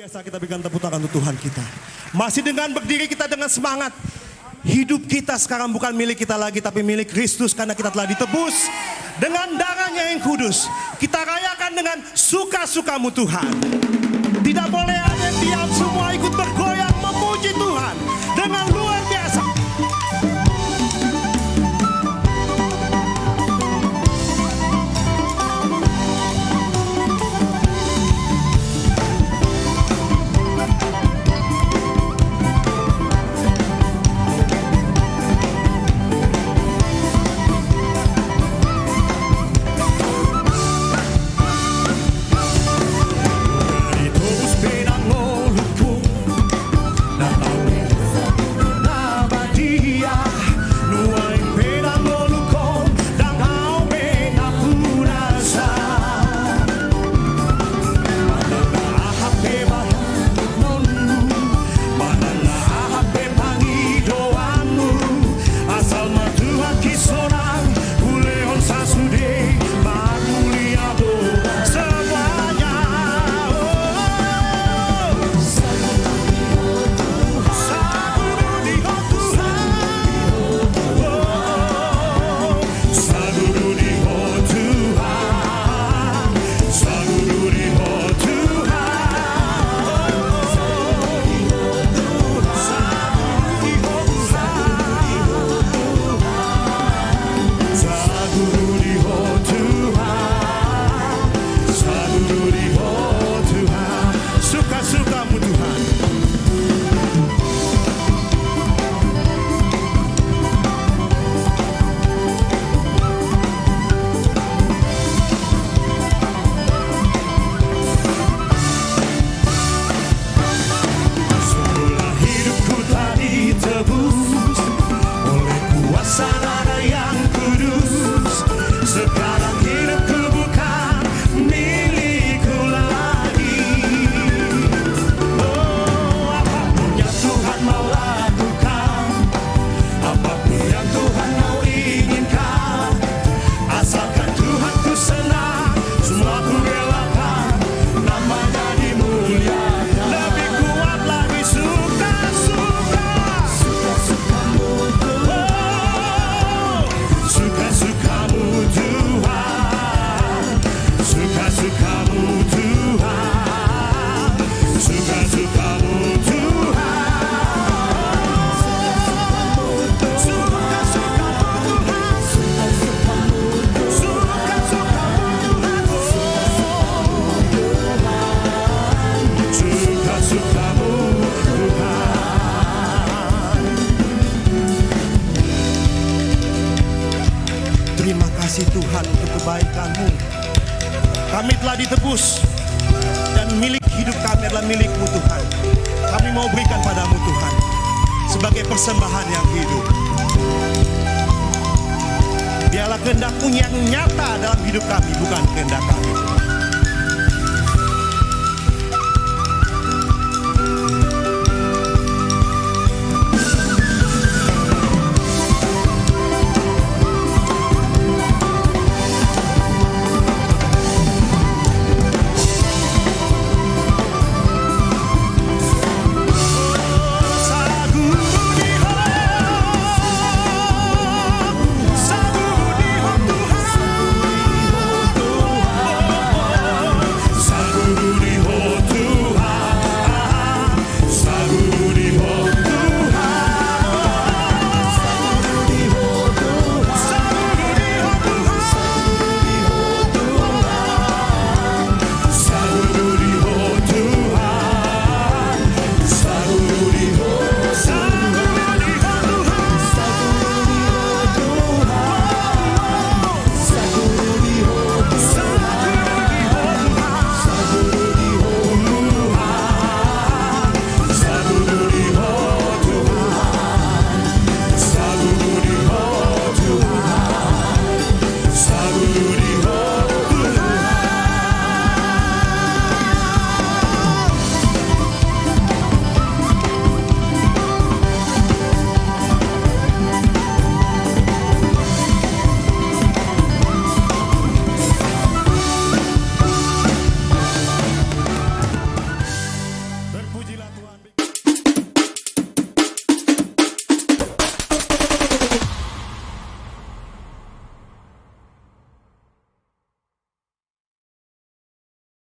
biasa kita berikan tepuk tangan untuk Tuhan kita. Masih dengan berdiri kita dengan semangat. Hidup kita sekarang bukan milik kita lagi, tapi milik Kristus karena kita telah ditebus dengan darahnya yang kudus. Kita rayakan dengan suka-sukamu Tuhan. Tidak boleh ada yang diam, semua ikut bergoyang memuji Tuhan dengan luar biasa. Terima kasih Tuhan untuk kebaikan-Mu. Kami telah ditebus dan milik hidup kami adalah milik-Mu Tuhan. Kami mau berikan padamu Tuhan sebagai persembahan yang hidup. Biarlah kehendak-Mu yang nyata dalam hidup kami, bukan kehendak kami. Tuhan Pujilah Tuhan.